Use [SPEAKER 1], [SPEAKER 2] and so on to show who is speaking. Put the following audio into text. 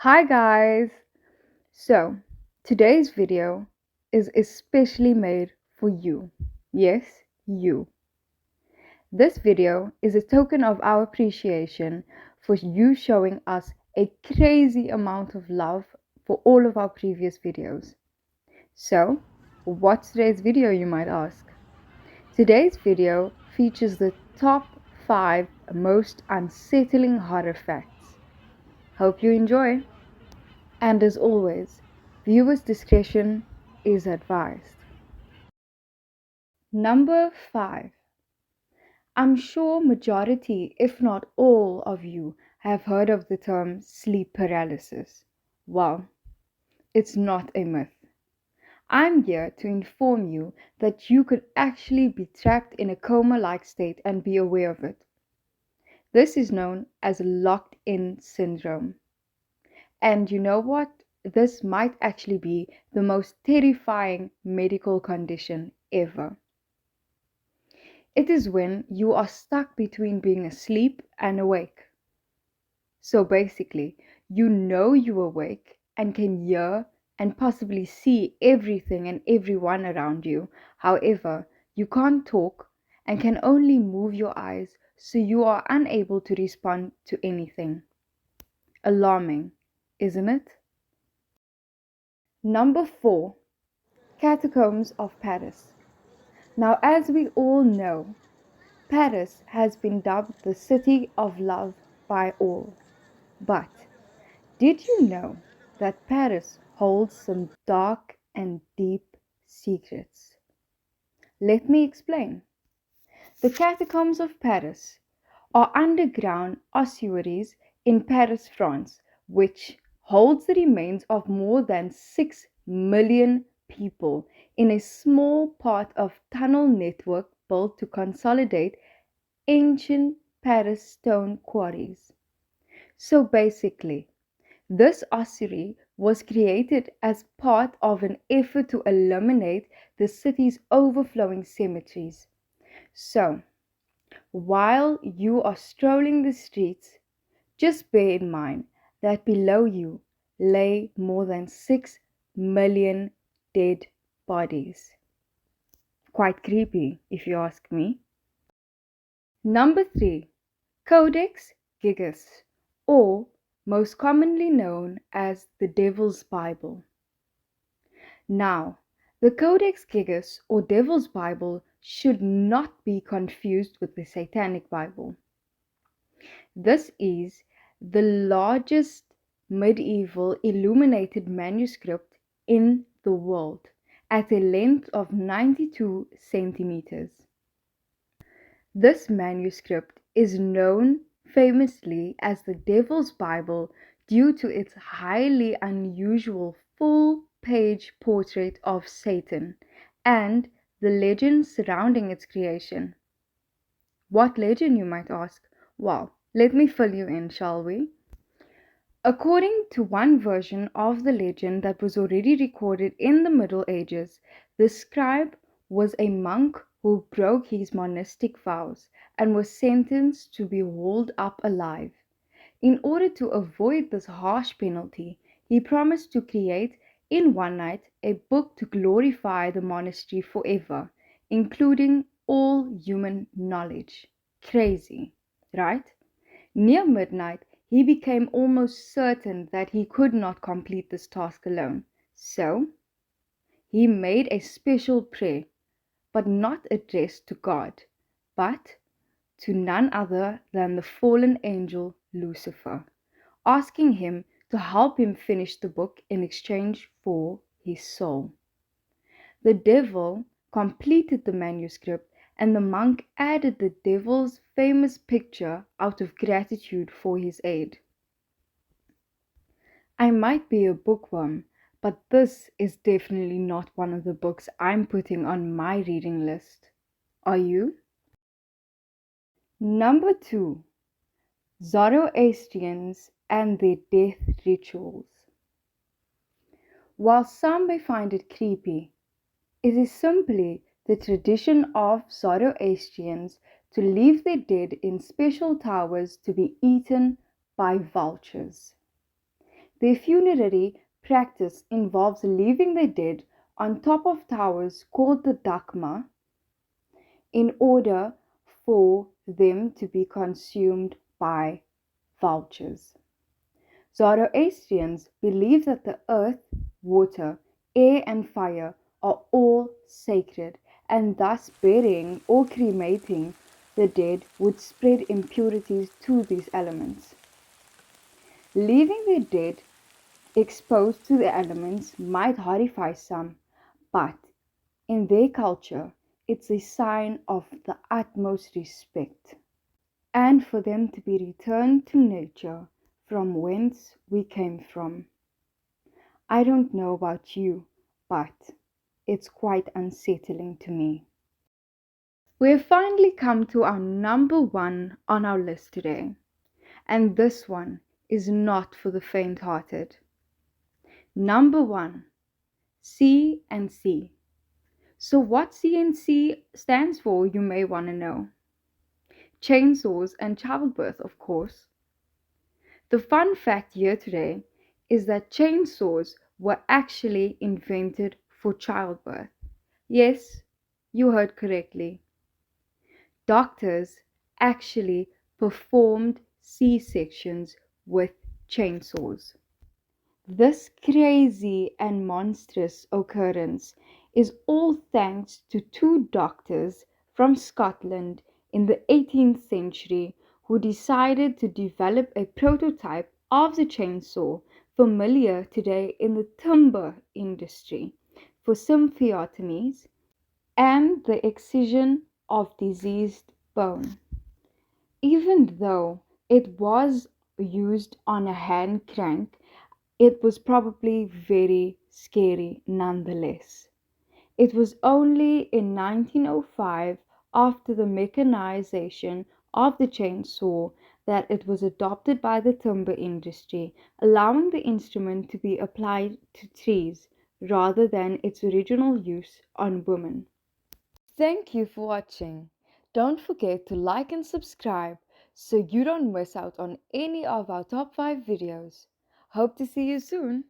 [SPEAKER 1] Hi guys! So, today's video is especially made for you. Yes, you. This video is a token of our appreciation for you showing us a crazy amount of love for all of our previous videos. So, what's today's video, you might ask? Today's video features the top 5 most unsettling horror facts. Hope you enjoy! And as always, viewers' discretion is advised. Number 5. I'm sure majority, if not all of you, have heard of the term sleep paralysis. Well, it's not a myth. I'm here to inform you that you could actually be trapped in a coma-like state and be aware of it. This is known as locked-in syndrome. And you know what? This might actually be the most terrifying medical condition ever. It is when you are stuck between being asleep and awake. So basically, you know you're awake and can hear and possibly see everything and everyone around you. However, you can't talk and can only move your eyes, so you are unable to respond to anything. Alarming, isn't it? Number 4. Catacombs of Paris. Now, as we all know, Paris has been dubbed the City of Love by all. But did you know that Paris holds some dark and deep secrets? Let me explain. The Catacombs of Paris are underground ossuaries in Paris, France, which holds the remains of more than 6 million people in a small part of tunnel network built to consolidate ancient Paris stone quarries. So basically, this ossuary was created as part of an effort to eliminate the city's overflowing cemeteries. So, while you are strolling the streets, just bear in mind that below you lay more than 6 million dead bodies. Quite creepy, if you ask me. Number 3. Codex Gigas, or most commonly known as the Devil's Bible. Now, the Codex Gigas or Devil's Bible should not be confused with the Satanic Bible. This is the largest medieval illuminated manuscript in the world at a length of 92 centimeters. This manuscript is known famously as the Devil's Bible due to its highly unusual full-page portrait of Satan and the legend surrounding its creation. What legend, you might ask? Well, let me fill you in, shall we? According to one version of the legend that was already recorded in the Middle Ages, the scribe was a monk who broke his monastic vows and was sentenced to be hauled up alive. In order to avoid this harsh penalty, he promised to create in one night a book to glorify the monastery forever, including all human knowledge. Crazy, right? Near midnight, he became almost certain that he could not complete this task alone. So, he made a special prayer, but not addressed to God, but to none other than the fallen angel Lucifer, asking him to help him finish the book in exchange for his soul. The devil completed the manuscript, and the monk added the devil's famous picture out of gratitude for his aid. I might be a bookworm, but this is definitely not one of the books I'm putting on my reading list. Are you? Number 2. Zoroastrians and their death rituals. While some may find it creepy, it is simply the tradition of Zoroastrians to leave their dead in special towers to be eaten by vultures. Their funerary practice involves leaving the dead on top of towers called the dagma in order for them to be consumed by vultures. Zoroastrians believe that the earth, water, air, and fire are all sacred, and thus burying or cremating the dead would spread impurities to these elements. Leaving the dead exposed to the elements might horrify some, but in their culture, it's a sign of the utmost respect, and for them to be returned to nature from whence we came from. I don't know about you, but it's quite unsettling to me. We have finally come to our number one on our list today, and this one is not for the faint-hearted. Number one, CNC. So what CNC stands for, you may want to know. Chainsaws and childbirth, of course. The fun fact here today is that chainsaws were actually invented for childbirth. Yes, you heard correctly. Doctors actually performed C-sections with chainsaws. This crazy and monstrous occurrence is all thanks to two doctors from Scotland in the 18th century who decided to develop a prototype of the chainsaw familiar today in the timber industry for symphyotomies and the excision of diseased bone. Even though it was used on a hand crank, it was probably very scary nonetheless. It was only in 1905, after the mechanization of the chainsaw, that it was adopted by the timber industry, allowing the instrument to be applied to trees rather than its original use on women. Thank you for watching. Don't forget to like and subscribe so you don't miss out on any of our top 5 videos. Hope to see you soon.